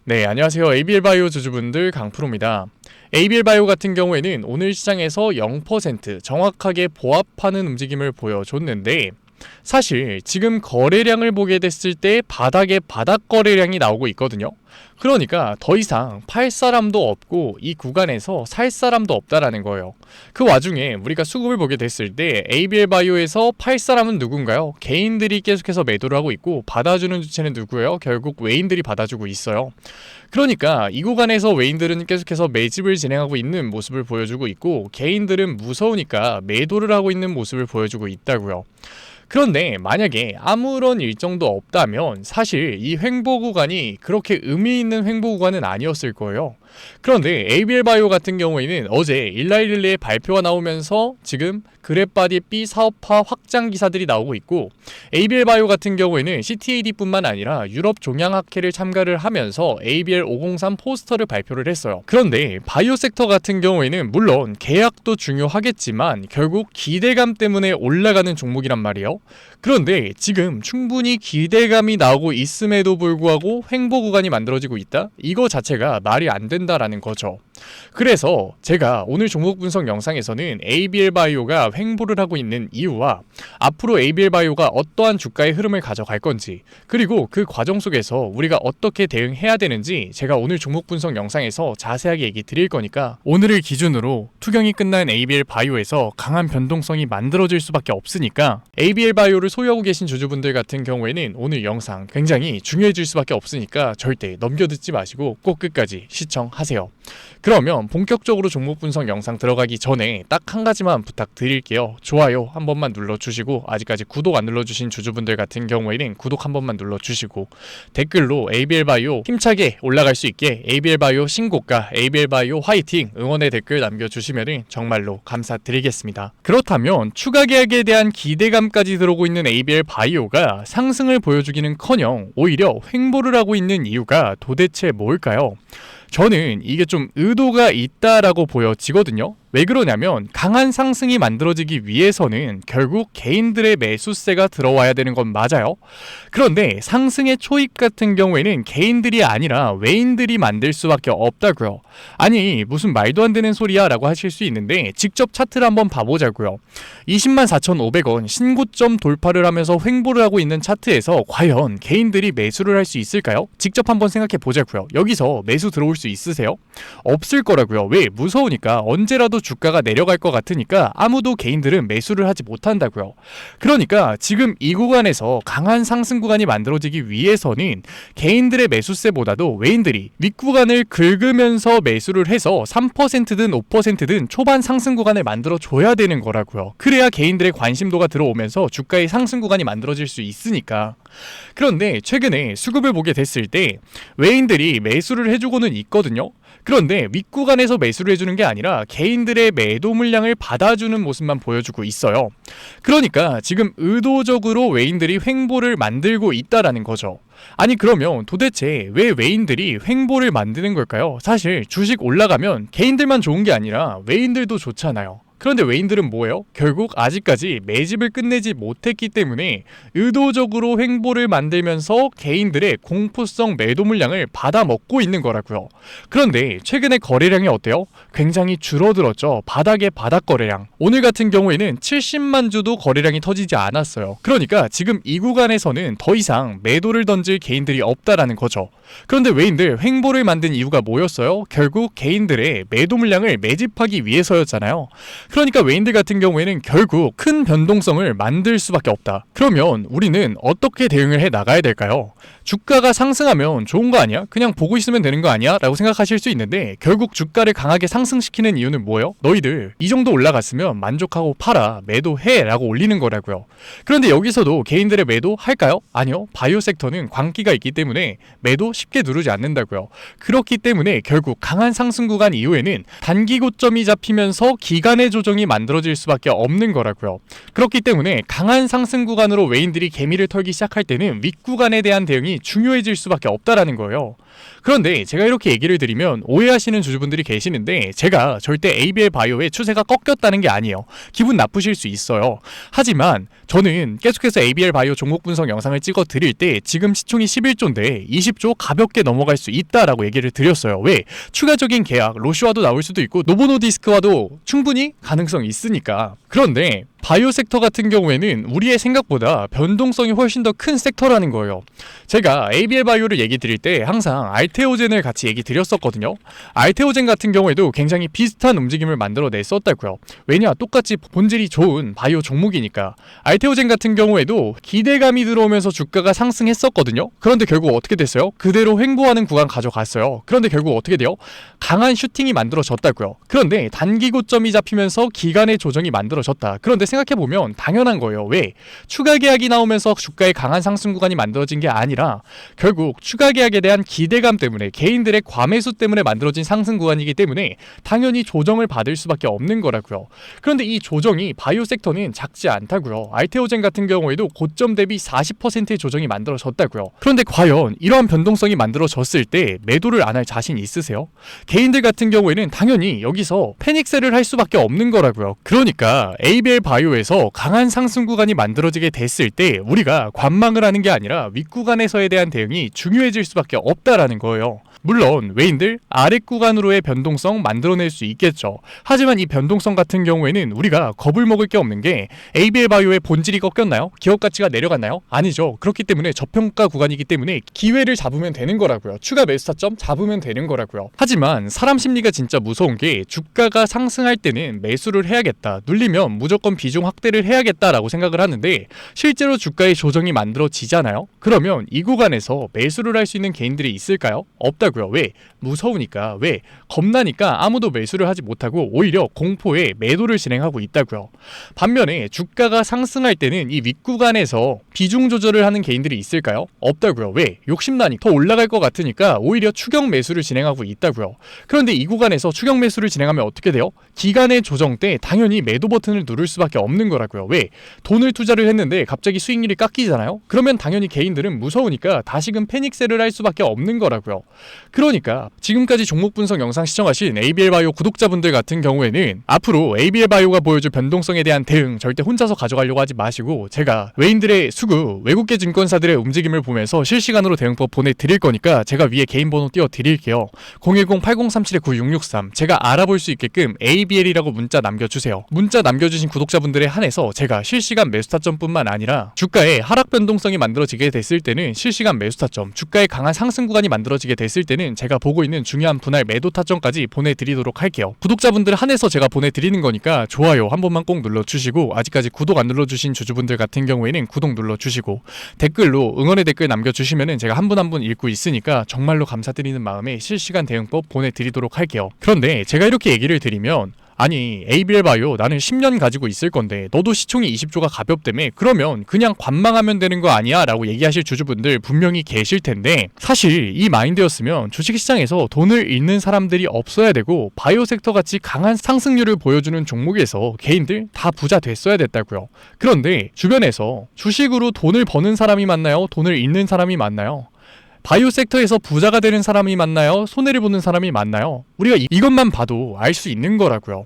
네, 안녕하세요. ABL바이오 주주분들 강프로입니다. ABL바이오 같은 경우에는 오늘 시장에서 0% 정확하게 보합하는 움직임을 보여줬는데 사실 지금 거래량을 보게 됐을 때 바닥에 바닥 거래량이 나오고 있거든요. 그러니까 더 이상 팔 사람도 없고 이 구간에서 살 사람도 없다라는 거예요. 그 와중에 우리가 수급을 보게 됐을 때 ABL바이오에서 팔 사람은 누군가요? 개인들이 계속해서 매도를 하고 있고 받아주는 주체는 누구예요? 결국 외인들이 받아주고 있어요. 그러니까 이 구간에서 외인들은 계속해서 매집을 진행하고 있는 모습을 보여주고 있고 개인들은 무서우니까 매도를 하고 있는 모습을 보여주고 있다고요. 그런데 만약에 아무런 일정도 없다면 사실 이 횡보 구간이 그렇게 의미 있는 횡보 구간은 아니었을 거예요. 그런데 ABL바이오 같은 경우에는 어제 일라일릴리의 발표가 나오면서 지금 그랩바디 B 사업화 확장 기사들이 나오고 있고 ABL바이오 같은 경우에는 CTAD뿐만 아니라 유럽 종양학회를 참가를 하면서 ABL 503 포스터를 발표를 했어요. 그런데 바이오 섹터 같은 경우에는 물론 계약도 중요하겠지만 결국 기대감 때문에 올라가는 종목이란 말이에요. 그런데 지금 충분히 기대감이 나오고 있음에도 불구하고 횡보 구간이 만들어지고 있다? 이거 자체가 말이 안 된다라는 거죠. 그래서 제가 오늘 종목 분석 영상에서는 ABL바이오가 횡보를 하고 있는 이유와 앞으로 ABL바이오가 어떠한 주가의 흐름을 가져갈 건지 그리고 그 과정 속에서 우리가 어떻게 대응해야 되는지 제가 오늘 종목 분석 영상에서 자세하게 얘기 드릴 거니까 오늘을 기준으로 투경이 끝난 ABL바이오에서 강한 변동성이 만들어질 수밖에 없으니까 ABL바이오를 소유하고 계신 주주분들 같은 경우에는 오늘 영상 굉장히 중요해질 수밖에 없으니까 절대 넘겨듣지 마시고 꼭 끝까지 시청하세요. 그러면 본격적으로 종목 분석 영상 들어가기 전에 딱 한 가지만 부탁드릴게요. 좋아요 한 번만 눌러주시고 아직까지 구독 안 눌러주신 주주분들 같은 경우에는 구독 한 번만 눌러주시고 댓글로 ABL바이오 힘차게 올라갈 수 있게 ABL바이오 신고가 ABL바이오 화이팅 응원의 댓글 남겨주시면 정말로 감사드리겠습니다. 그렇다면 추가 계약에 대한 기대감까지 들어오고 있는 ABL바이오가 상승을 보여주기는커녕 오히려 횡보를 하고 있는 이유가 도대체 뭘까요? 저는 이게 좀 의도가 있다라고 보여지거든요. 왜 그러냐면 강한 상승이 만들어지기 위해서는 결국 개인들의 매수세가 들어와야 되는 건 맞아요. 그런데 상승의 초입 같은 경우에는 개인들이 아니라 외인들이 만들 수밖에 없다고요. 아니 무슨 말도 안 되는 소리야 라고 하실 수 있는데 직접 차트를 한번 봐보자고요. 204,500원 신고점 돌파를 하면서 횡보를 하고 있는 차트에서 과연 개인들이 매수를 할 수 있을까요? 직접 한번 생각해 보자고요. 여기서 매수 들어올 수 있으세요? 없을 거라고요. 왜? 무서우니까 언제라도 주가가 내려갈 것 같으니까 아무도 개인들은 매수를 하지 못한다고요. 그러니까 지금 이 구간에서 강한 상승 구간이 만들어지기 위해서는 개인들의 매수세보다도 외인들이 윗구간을 긁으면서 매수를 해서 3%든 5%든 초반 상승 구간을 만들어줘야 되는 거라고요. 그래야 개인들의 관심도가 들어오면서 주가의 상승 구간이 만들어질 수 있으니까. 그런데 최근에 수급을 보게 됐을 때 외인들이 매수를 해주고는 있거든요. 그런데 윗구간에서 매수를 해주는 게 아니라 개인들의 매도 물량을 받아주는 모습만 보여주고 있어요. 그러니까 지금 의도적으로 외인들이 횡보를 만들고 있다라는 거죠. 아니 그러면 도대체 왜 외인들이 횡보를 만드는 걸까요? 사실 주식 올라가면 개인들만 좋은 게 아니라 외인들도 좋잖아요. 그런데 외인들은 뭐예요? 결국 아직까지 매집을 끝내지 못했기 때문에 의도적으로 횡보를 만들면서 개인들의 공포성 매도 물량을 받아먹고 있는 거라고요. 그런데 최근에 거래량이 어때요? 굉장히 줄어들었죠. 바닥의 바닥 거래량. 오늘 같은 경우에는 70만 주도 거래량이 터지지 않았어요. 그러니까 지금 이 구간에서는 더 이상 매도를 던질 개인들이 없다라는 거죠. 그런데 외인들 횡보를 만든 이유가 뭐였어요? 결국 개인들의 매도 물량을 매집하기 위해서였잖아요. 그러니까 외인들 같은 경우에는 결국 큰 변동성을 만들 수밖에 없다. 그러면 우리는 어떻게 대응을 해 나가야 될까요? 주가가 상승하면 좋은 거 아니야? 그냥 보고 있으면 되는 거 아니야? 라고 생각하실 수 있는데 결국 주가를 강하게 상승시키는 이유는 뭐예요? 너희들 이 정도 올라갔으면 만족하고 팔아 매도해 라고 올리는 거라고요. 그런데 여기서도 개인들의 매도 할까요? 아니요. 바이오 섹터는 광기가 있기 때문에 매도 쉽게 누르지 않는다고요. 그렇기 때문에 결국 강한 상승 구간 이후에는 단기 고점이 잡히면서 기간의 조정이 만들어질 수밖에 없는 거라고요. 그렇기 때문에 강한 상승 구간으로 외인들이 개미를 털기 시작할 때는 윗구간에 대한 대응이 중요해질 수밖에 없다라는 거예요. 그런데 제가 이렇게 얘기를 드리면 오해하시는 주주분들이 계시는데 제가 절대 ABL 바이오의 추세가 꺾였다는 게 아니에요. 기분 나쁘실 수 있어요. 하지만 저는 계속해서 ABL 바이오 종목 분석 영상을 찍어 드릴 때 지금 시총이 11조인데 20조 가볍게 넘어갈 수 있다라고 얘기를 드렸어요. 왜? 추가적인 계약, 로시와도 나올 수도 있고 노보노디스크와도 충분히 가능성이 있으니까. 그런데 바이오 섹터 같은 경우에는 우리의 생각보다 변동성이 훨씬 더 큰 섹터라는 거예요. 제가 ABL 바이오를 얘기 드릴 때 항상 알테오젠을 같이 얘기 드렸었거든요. 알테오젠 같은 경우에도 굉장히 비슷한 움직임을 만들어냈었다고요. 왜냐? 똑같이 본질이 좋은 바이오 종목이니까. 알테오젠 같은 경우에도 기대감이 들어오면서 주가가 상승했었거든요. 그런데 결국 어떻게 됐어요? 그대로 횡보하는 구간 가져갔어요. 그런데 결국 어떻게 돼요? 강한 슈팅이 만들어졌다고요. 그런데 단기 고점이 잡히면서 기간의 조정이 만들어졌다. 그런데 생각해보면 당연한 거예요. 왜? 추가 계약이 나오면서 주가의 강한 상승 구간이 만들어진 게 아니라 결국 추가 계약에 대한 기대감 때문에 개인들의 과매수 때문에 만들어진 상승 구간이기 때문에 당연히 조정을 받을 수밖에 없는 거라고요. 그런데 이 조정이 바이오 섹터는 작지 않다고요. 알테오젠 같은 경우에도 고점 대비 40%의 조정이 만들어졌다고요. 그런데 과연 이러한 변동성이 만들어졌을 때 매도를 안 할 자신 있으세요? 개인들 같은 경우에는 당연히 여기서 패닉셀을 할 수밖에 없는 거라고요. 그러니까 ABL 바이오에서 강한 상승 구간이 만들어지게 됐을 때 우리가 관망을 하는 게 아니라 윗구간에서에 대한 대응이 중요해질 수밖에 없다라는 거예요. 물론 외인들 아랫 구간으로의 변동성 만들어낼 수 있겠죠. 하지만 이 변동성 같은 경우에는 우리가 겁을 먹을 게 없는 게 ABL 바이오의 본질이 꺾였나요? 기업 가치가 내려갔나요? 아니죠. 그렇기 때문에 저평가 구간이기 때문에 기회를 잡으면 되는 거라고요. 추가 매수 타점 잡으면 되는 거라고요. 하지만 사람 심리가 진짜 무서운 게 주가가 상승할 때는 매수를 해야겠다. 눌리면 무조건 비중 확대를 해야겠다라고 생각을 하는데 실제로 주가의 조정이 만들어지잖아요. 그러면 이 구간에서 매수를 할 수 있는 개인들이 있을까요? 없다고요. 왜? 무서우니까. 왜? 겁나니까 아무도 매수를 하지 못하고 오히려 공포에 매도를 진행하고 있다고요. 반면에 주가가 상승할 때는 이 윗구간에서 비중 조절을 하는 개인들이 있을까요? 없다고요. 왜? 욕심나니까 더 올라갈 것 같으니까 오히려 추격 매수를 진행하고 있다고요. 그런데 이 구간에서 추격 매수를 진행하면 어떻게 돼요? 기간의 조정 때 당연히 매도 버튼을 누를 수밖에 없는 거라고요. 왜? 돈을 투자를 했는데 갑자기 수익률이 깎이잖아요? 그러면 당연히 개인들은 무서우니까 다시금 패닉셀을 할 수밖에 없는 거라고요. 그러니까 지금까지 종목 분석 영상 시청하신 ABL 바이오 구독자분들 같은 경우에는 앞으로 ABL 바이오가 보여줄 변동성에 대한 대응 절대 혼자서 가져가려고 하지 마시고 제가 외인들의 수급, 외국계 증권사들의 움직임을 보면서 실시간으로 대응법 보내드릴 거니까 제가 위에 개인 번호 띄워드릴게요. 010-8037-9663 제가 알아볼 수 있게끔 ABL이라고 문자 남겨주세요. 문자 남겨주신 구독자분들에 한해서 제가 실시간 매수 타점뿐만 아니라 주가의 하락 변동성이 만들어지게 됐을 때는 실시간 매수 타점, 주가의 강한 상승 구간이 만들어지게 됐을 때는 제가 보고 있는 중요한 분할 매도 타점까지 보내드리도록 할게요. 구독자분들 한해서 제가 보내드리는 거니까 좋아요 한 번만 꼭 눌러주시고 아직까지 구독 안 눌러주신 주주분들 같은 경우에는 구독 눌러주시고 댓글로 응원의 댓글 남겨주시면은 제가 한 분 한 분 읽고 있으니까 정말로 감사드리는 마음에 실시간 대응법 보내드리도록 할게요. 그런데 제가 이렇게 얘기를 드리면 아니 ABL 바이오 나는 10년 가지고 있을 건데 너도 시총이 20조가 가볍다며 그러면 그냥 관망하면 되는 거 아니야? 라고 얘기하실 주주분들 분명히 계실 텐데 사실 이 마인드였으면 주식시장에서 돈을 잃는 사람들이 없어야 되고 바이오 섹터 같이 강한 상승률을 보여주는 종목에서 개인들 다 부자 됐어야 됐다고요. 그런데 주변에서 주식으로 돈을 버는 사람이 많나요? 돈을 잃는 사람이 많나요? 바이오 섹터에서 부자가 되는 사람이 많나요? 손해를 보는 사람이 많나요? 우리가 이것만 봐도 알 수 있는 거라고요.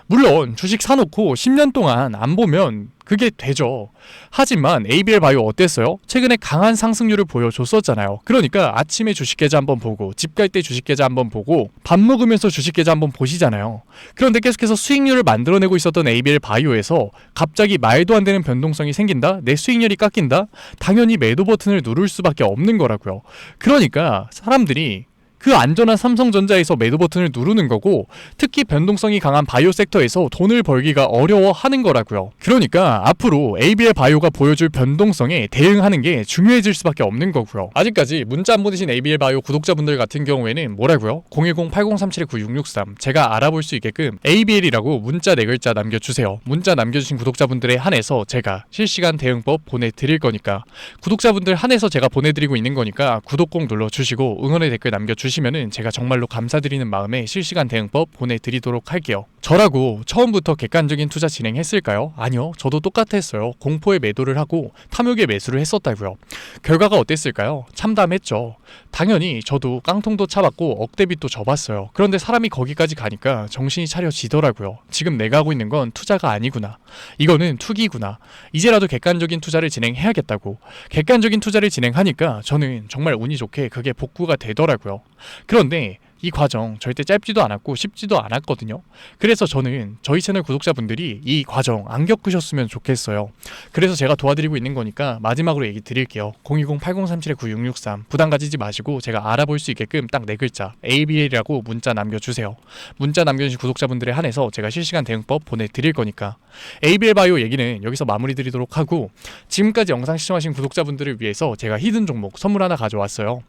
물론 주식 사놓고 10년 동안 안 보면 그게 되죠. 하지만 ABL 바이오 어땠어요? 최근에 강한 상승률을 보여줬었잖아요. 그러니까 아침에 주식 계좌 한번 보고 집 갈 때 주식 계좌 한번 보고 밥 먹으면서 주식 계좌 한번 보시잖아요. 그런데 계속해서 수익률을 만들어내고 있었던 ABL 바이오에서 갑자기 말도 안 되는 변동성이 생긴다? 내 수익률이 깎인다? 당연히 매도 버튼을 누를 수밖에 없는 거라고요. 그러니까 사람들이 그 안전한 삼성전자에서 매도 버튼을 누르는 거고 특히 변동성이 강한 바이오 섹터에서 돈을 벌기가 어려워하는 거라고요. 그러니까 앞으로 ABL 바이오가 보여줄 변동성에 대응하는 게 중요해질 수밖에 없는 거고요. 아직까지 문자 안 보내신 ABL 바이오 구독자분들 같은 경우에는 뭐라고요? 010-8037-9663 제가 알아볼 수 있게끔 ABL이라고 문자 4글자 남겨주세요. 문자 남겨주신 구독자분들에 한해서 제가 실시간 대응법 보내드릴 거니까 구독자분들 한해서 제가 보내드리고 있는 거니까 구독 꼭 눌러주시고 응원의 댓글 남겨주시고 주시면은 제가 정말로 감사드리는 마음에 실시간 대응법 보내드리도록 할게요. 저라고 처음부터 객관적인 투자 진행했을까요? 아니요. 저도 똑같았어요. 공포에 매도를 하고 탐욕에 매수를 했었다고요. 결과가 어땠을까요? 참담했죠. 당연히 저도 깡통도 차봤고 억대빚도 져봤어요. 그런데 사람이 거기까지 가니까 정신이 차려지더라고요. 지금 내가 하고 있는 건 투자가 아니구나. 이거는 투기구나. 이제라도 객관적인 투자를 진행해야겠다고. 객관적인 투자를 진행하니까 저는 정말 운이 좋게 그게 복구가 되더라고요. 그런데 이 과정 절대 짧지도 않았고 쉽지도 않았거든요. 그래서 저는 저희 채널 구독자분들이 이 과정 안 겪으셨으면 좋겠어요. 그래서 제가 도와드리고 있는 거니까 마지막으로 얘기 드릴게요. 020-8037-9663 부담 가지지 마시고 제가 알아볼 수 있게끔 딱 4글자 ABL이라고 문자 남겨주세요. 문자 남겨주신 구독자분들에 한해서 제가 실시간 대응법 보내드릴 거니까. ABL 바이오 얘기는 여기서 마무리 드리도록 하고, 지금까지 영상 시청하신 구독자분들을 위해서 제가 히든 종목 선물 하나 가져왔어요.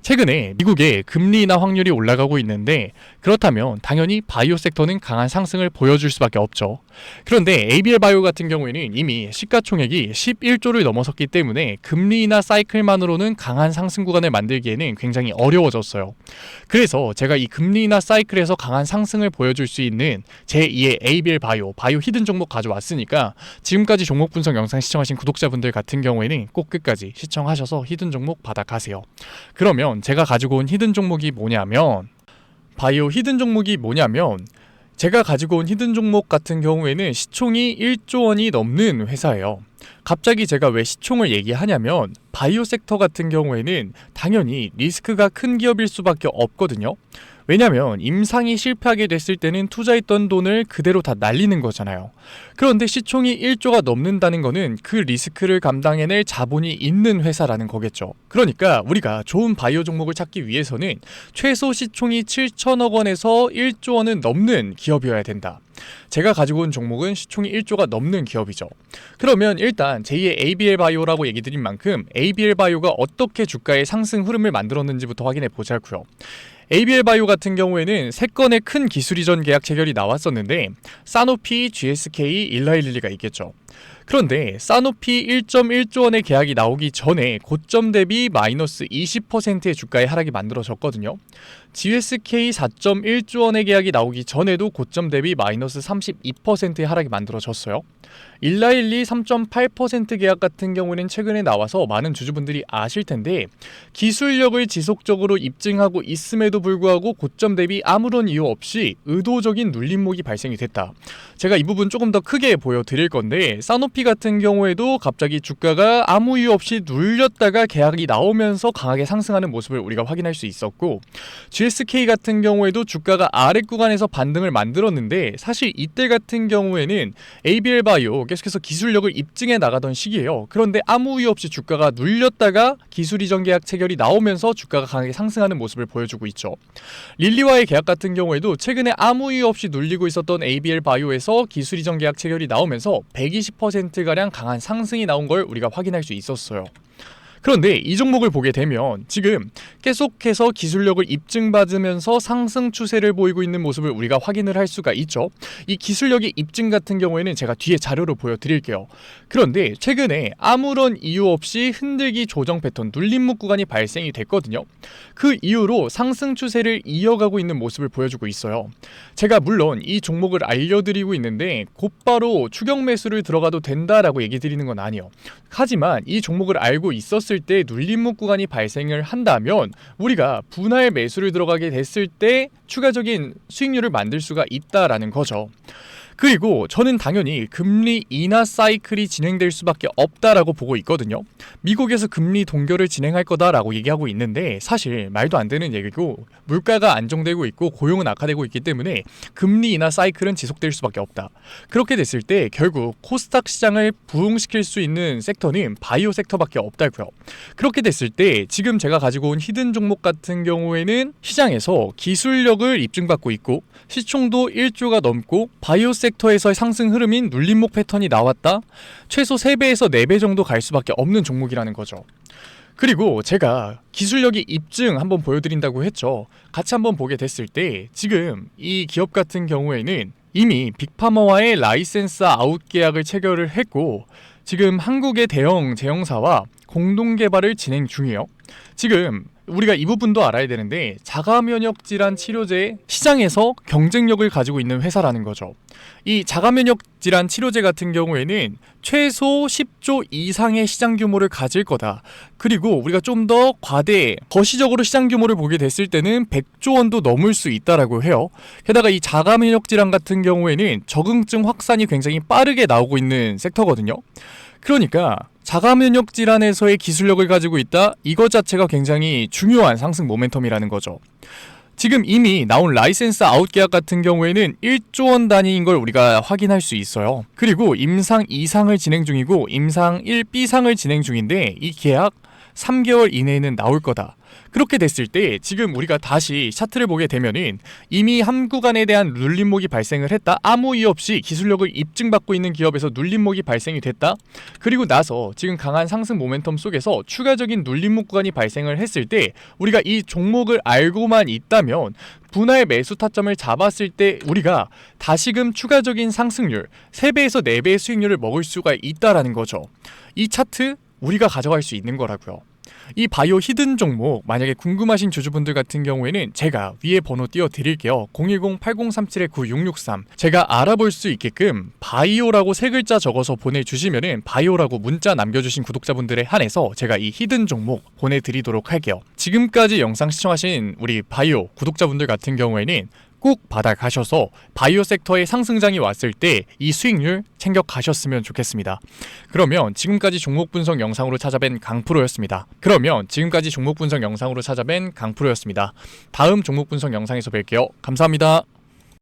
최근에 미국의 금리 인하 확률이 올라가고 있는데, 그렇다면 당연히 바이오 섹터는 강한 상승을 보여줄 수밖에 없죠. 그런데 ABL 바이오 같은 경우에는 이미 시가총액이 11조를 넘어섰기 때문에 금리 인하 사이클만으로는 강한 상승 구간을 만들기에는 굉장히 어려워졌어요. 그래서 제가 이 금리 인하 사이클에서 강한 상승을 보여줄 수 있는 제2의 ABL 바이오 히든 종목 가져왔으니까 지금까지 종목 분석 영상 시청하신 구독자분들 같은 경우에는 꼭 끝까지 시청하셔서 히든 종목 받아가세요. 그러면 제가 가지고 온 히든 종목이 뭐냐면, 바이오 히든 종목이 뭐냐면, 제가 가지고 온 히든 종목 같은 경우에는 시총이 1조 원이 넘는 회사예요. 갑자기 제가 왜 시총을 얘기하냐면, 바이오 섹터 같은 경우에는 당연히 리스크가 큰 기업일 수밖에 없거든요. 왜냐면 임상이 실패하게 됐을 때는 투자했던 돈을 그대로 다 날리는 거잖아요. 그런데 시총이 1조가 넘는다는 거는 그 리스크를 감당해낼 자본이 있는 회사라는 거겠죠. 그러니까 우리가 좋은 바이오 종목을 찾기 위해서는 최소 시총이 7천억 원에서 1조 원은 넘는 기업이어야 된다. 제가 가지고 온 종목은 시총이 1조가 넘는 기업이죠. 그러면 일단 제2의 ABL 바이오라고 얘기 드린 만큼 ABL 바이오가 어떻게 주가의 상승 흐름을 만들었는지부터 확인해 보자고요. ABL 바이오 같은 경우에는 3건의 큰 기술 이전 계약 체결이 나왔었는데, 사노피, GSK, 일라일릴리가 있겠죠. 그런데 사노피 1.1조 원의 계약이 나오기 전에 고점 대비 마이너스 20%의 주가의 하락이 만들어졌거든요. GSK 4.1조 원의 계약이 나오기 전에도 고점 대비 마이너스 32%의 하락이 만들어졌어요. 일라일리 3.8% 계약 같은 경우는 최근에 나와서 많은 주주분들이 아실 텐데, 기술력을 지속적으로 입증하고 있음에도 불구하고 고점 대비 아무런 이유 없이 의도적인 눌림목이 발생이 됐다. 제가 이 부분 조금 더 크게 보여드릴 건데, 사노피 같은 경우에도 갑자기 주가가 아무 이유 없이 눌렸다가 계약이 나오면서 강하게 상승하는 모습을 우리가 확인할 수 있었고, GSK 같은 경우에도 주가가 아래 구간에서 반등을 만들었는데, 사실 이때 같은 경우에는 ABL 바이오 계속해서 기술력을 입증해 나가던 시기예요. 그런데 아무 이유 없이 주가가 눌렸다가 기술 이전 계약 체결이 나오면서 주가가 강하게 상승하는 모습을 보여주고 있죠. 릴리와의 계약 같은 경우에도 최근에 아무 이유 없이 눌리고 있었던 ABL 바이오에서 기술 이전 계약 체결이 나오면서 120%가량 강한 상승이 나온 걸 우리가 확인할 수 있었어요. 그런데 이 종목을 보게 되면 지금 계속해서 기술력을 입증받으면서 상승 추세를 보이고 있는 모습을 우리가 확인을 할 수가 있죠. 이 기술력의 입증 같은 경우에는 제가 뒤에 자료로 보여드릴게요. 그런데 최근에 아무런 이유 없이 흔들기 조정 패턴, 눌림목 구간이 발생이 됐거든요. 그 이후로 상승 추세를 이어가고 있는 모습을 보여주고 있어요. 제가 물론 이 종목을 알려드리고 있는데 곧바로 추격 매수를 들어가도 된다라고 얘기 드리는 건 아니에요. 하지만 이 종목을 알고 있었을 때 눌림목 구간이 발생을 한다면 우리가 분할 매수를 들어가게 됐을 때 추가적인 수익률을 만들 수가 있다라는 거죠. 그리고 저는 당연히 금리 인하 사이클이 진행될 수밖에 없다라고 보고 있거든요. 미국에서 금리 동결을 진행할 거다라고 얘기하고 있는데 사실 말도 안 되는 얘기고, 물가가 안정되고 있고 고용은 악화되고 있기 때문에 금리 인하 사이클은 지속될 수밖에 없다. 그렇게 됐을 때 결국 코스닥 시장을 부흥시킬 수 있는 섹터는 바이오 섹터밖에 없다고요. 그렇게 됐을 때 지금 제가 가지고 온 히든 종목 같은 경우에는 시장에서 기술력을 입증받고 있고 시총도 1조가 넘고 바이오 섹터에서의 상승 흐름인 눌림목 패턴이 나왔다. 최소 3배에서 4배 정도 갈 수밖에 없는 종목이라는 거죠. 그리고 제가 기술력이 입증 한번 보여드린다고 했죠. 같이 한번 보게 됐을 때 지금 이 기업 같은 경우에는 이미 빅파머와의 라이센스 아웃 계약을 체결을 했고 지금 한국의 대형 제형사와 공동 개발을 진행 중이에요. 지금 우리가 이 부분도 알아야 되는데 자가면역 질환 치료제 시장에서 경쟁력을 가지고 있는 회사라는 거죠. 이 자가면역 질환 치료제 같은 경우에는 최소 10조 이상의 시장 규모를 가질 거다. 그리고 우리가 좀 더 거시적으로 시장 규모를 보게 됐을 때는 100조 원도 넘을 수 있다라고 해요. 게다가 이 자가면역 질환 같은 경우에는 적응증 확산이 굉장히 빠르게 나오고 있는 섹터거든요. 그러니까 자가면역 질환에서의 기술력을 가지고 있다, 이것 자체가 굉장히 중요한 상승 모멘텀이라는 거죠. 지금 이미 나온 라이센스 아웃 계약 같은 경우에는 1조 원 단위인 걸 우리가 확인할 수 있어요. 그리고 임상 2상을 진행 중이고 임상 1B상을 진행 중인데 이 계약 3개월 이내에는 나올 거다. 그렇게 됐을 때 지금 우리가 다시 차트를 보게 되면은 이미 한 구간에 대한 눌림목이 발생을 했다. 아무 이유 없이 기술력을 입증받고 있는 기업에서 눌림목이 발생이 됐다. 그리고 나서 지금 강한 상승 모멘텀 속에서 추가적인 눌림목 구간이 발생을 했을 때 우리가 이 종목을 알고만 있다면 분할 매수 타점을 잡았을 때 우리가 다시금 추가적인 상승률 3배에서 4배의 수익률을 먹을 수가 있다라는 거죠. 이 차트 우리가 가져갈 수 있는 거라고요. 이 바이오 히든 종목 만약에 궁금하신 주주분들 같은 경우에는 제가 위에 번호 띄워드릴게요. 010-8037-9663 제가 알아볼 수 있게끔 바이오라고 3글자 적어서 보내주시면은 바이오라고 문자 남겨주신 구독자분들에 한해서 제가 이 히든 종목 보내드리도록 할게요. 지금까지 영상 시청하신 우리 바이오 구독자분들 같은 경우에는 꼭 받아가셔서 바이오 섹터의 상승장이 왔을 때 이 수익률 챙겨 가셨으면 좋겠습니다. 그러면 지금까지 종목 분석 영상으로 찾아뵌 강프로였습니다. 다음 종목 분석 영상에서 뵐게요. 감사합니다.